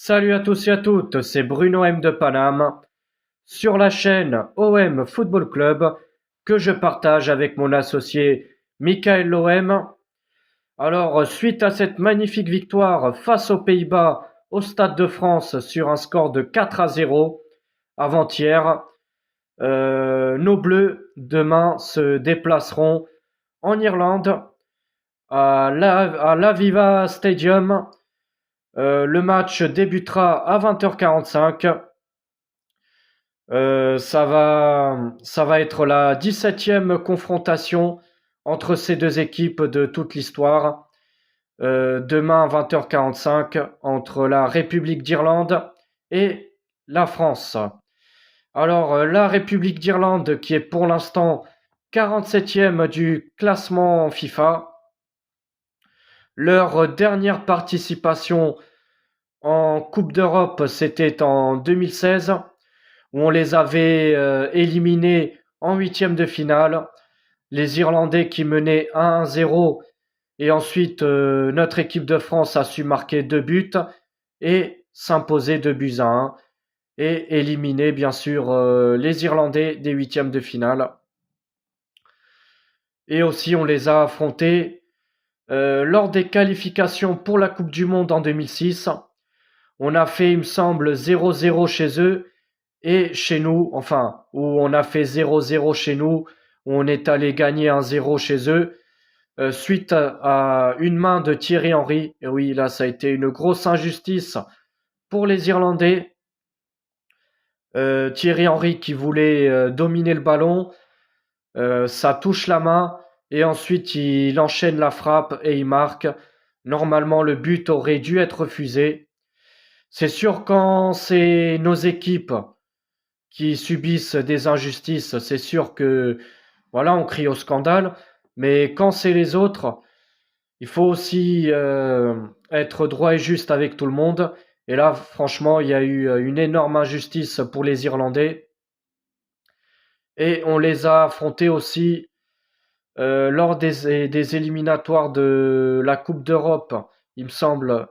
Salut à tous et à toutes, c'est Bruno M de Paname sur la chaîne OM Football Club que je partage avec mon associé Michael Lohem. Alors, suite à cette magnifique victoire face aux Pays-Bas au Stade de France sur un score de 4-0 avant-hier, nos Bleus demain se déplaceront en Irlande à l'Aviva Stadium. Le match débutera à 20h45. Ça va être la 17e confrontation entre ces deux équipes de toute l'histoire. Demain à 20h45 entre la République d'Irlande et la France. Alors, la République d'Irlande qui est pour l'instant 47e du classement FIFA. Leur dernière participation en Coupe d'Europe, c'était en 2016, où on les avait éliminés en huitième de finale. Les Irlandais qui menaient 1-0 et ensuite notre équipe de France a su marquer 2 buts et s'imposer 2 buts à 1 et éliminer bien sûr les Irlandais des huitièmes de finale. Et aussi on les a affrontés lors des qualifications pour la Coupe du Monde en 2006. On a fait, il me semble, 0-0 chez eux et chez nous, enfin, où on a fait 0-0 chez nous, où on est allé gagner 1-0 chez eux, suite à une main de Thierry Henry. Et oui, là, ça a été une grosse injustice pour les Irlandais. Thierry Henry qui voulait dominer le ballon, ça touche la main, et ensuite il enchaîne la frappe et il marque. Normalement, le but aurait dû être refusé. C'est sûr, quand c'est nos équipes qui subissent des injustices, c'est sûr que voilà, on crie au scandale. Mais quand c'est les autres, il faut aussi être droit et juste avec tout le monde. Et là, franchement, il y a eu une énorme injustice pour les Irlandais. Et on les a affrontés aussi lors des éliminatoires de la Coupe d'Europe, il me semble.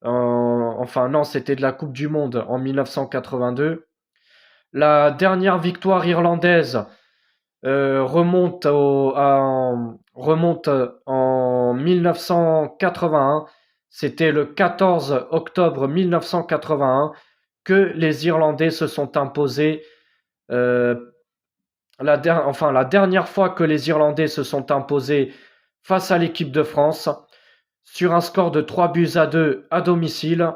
Enfin non, c'était de la Coupe du Monde en 1982. La dernière victoire irlandaise remonte en 1981. C'était le 14 octobre 1981 que les Irlandais se sont imposés. euh, la dernière fois que les Irlandais se sont imposés face à l'équipe de France sur un score de 3 buts à 2 à domicile.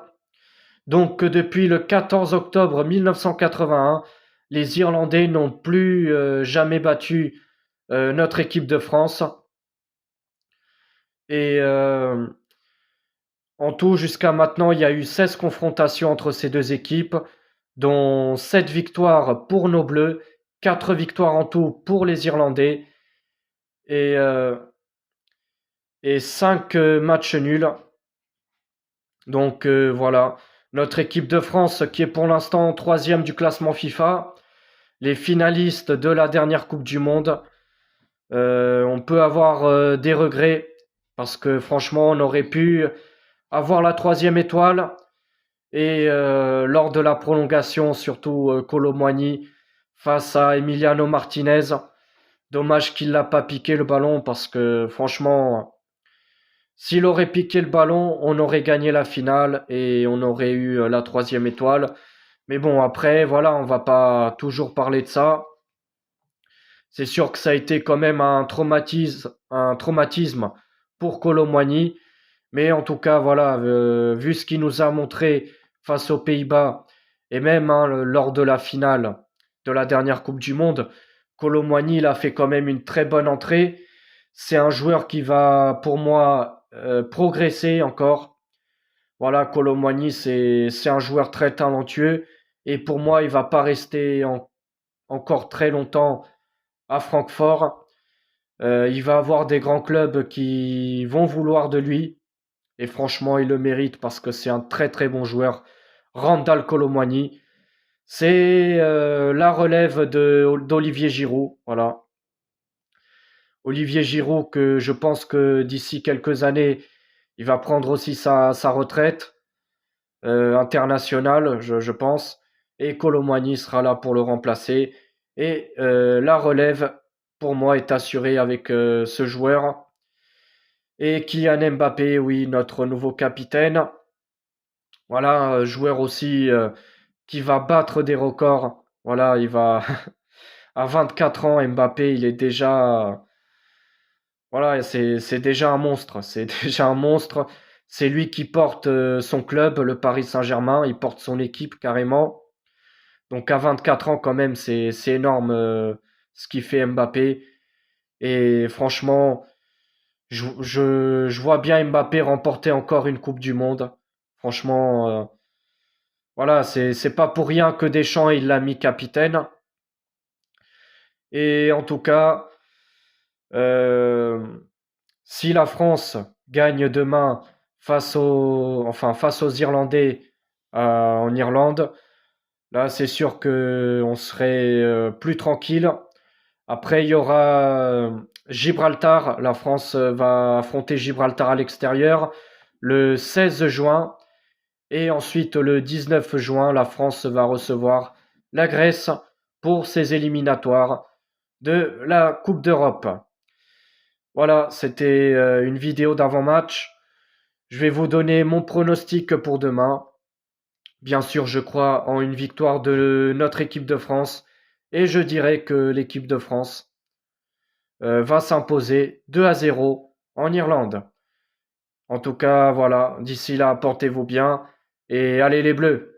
Donc depuis le 14 octobre 1981, les Irlandais n'ont plus jamais battu notre équipe de France. Et en tout, jusqu'à maintenant, il y a eu 16 confrontations entre ces deux équipes, dont 7 victoires pour nos Bleus, 4 victoires en tout pour les Irlandais et, euh, et 5 matchs nuls. Donc voilà, notre équipe de France qui est pour l'instant troisième du classement FIFA, les finalistes de la dernière Coupe du Monde. On peut avoir des regrets parce que franchement, on aurait pu avoir la troisième étoile et lors de la prolongation, surtout Kolo Muani face à Emiliano Martinez. Dommage qu'il n'a pas piqué le ballon parce que franchement, s'il aurait piqué le ballon, on aurait gagné la finale et on aurait eu la troisième étoile. Mais bon, après, voilà, on va pas toujours parler de ça. C'est sûr que ça a été quand même un traumatisme pour Kolo Muani. Mais en tout cas, voilà, vu ce qu'il nous a montré face aux Pays-Bas et même lors de la finale de la dernière Coupe du Monde, Kolo Muani il a fait quand même une très bonne entrée. C'est un joueur qui va, pour moi, progresser encore. Voilà, Kolo Muani, c'est un joueur très talentueux et pour moi, il va pas rester encore très longtemps à Francfort. Il va avoir des grands clubs qui vont vouloir de lui. Et franchement, il le mérite parce que c'est un très très bon joueur. Randal Kolo Muani. C'est la relève d'Olivier Giroud. Voilà. Olivier Giroud, que je pense que d'ici quelques années, il va prendre aussi sa retraite. international, je pense. Et Kolo Muani sera là pour le remplacer. Et la relève, pour moi, est assurée avec ce joueur. Et Kylian Mbappé, oui, notre nouveau capitaine. Voilà, un joueur aussi qui va battre des records. Voilà, il va à 24 ans, Mbappé, il est déjà voilà, c'est déjà un monstre, c'est déjà un monstre. C'est lui qui porte son club, le Paris Saint-Germain, il porte son équipe carrément. Donc à 24 ans quand même, c'est énorme ce qu'il fait Mbappé. Et franchement, je vois bien Mbappé remporter encore une Coupe du Monde. Franchement, voilà, c'est pas pour rien que Deschamps il l'a mis capitaine. Et en tout cas, euh, si la France gagne demain face aux Irlandais en Irlande, là c'est sûr que on serait plus tranquille. Après il y aura Gibraltar. La France va affronter Gibraltar à l'extérieur le 16 juin. Et ensuite, le 19 juin, la France va recevoir la Grèce pour ses éliminatoires de la Coupe d'Europe. Voilà, c'était une vidéo d'avant-match. Je vais vous donner mon pronostic pour demain. Bien sûr, je crois en une victoire de notre équipe de France et je dirais que l'équipe de France va s'imposer 2-0 en Irlande. En tout cas, voilà, d'ici là, portez-vous bien et allez les Bleus!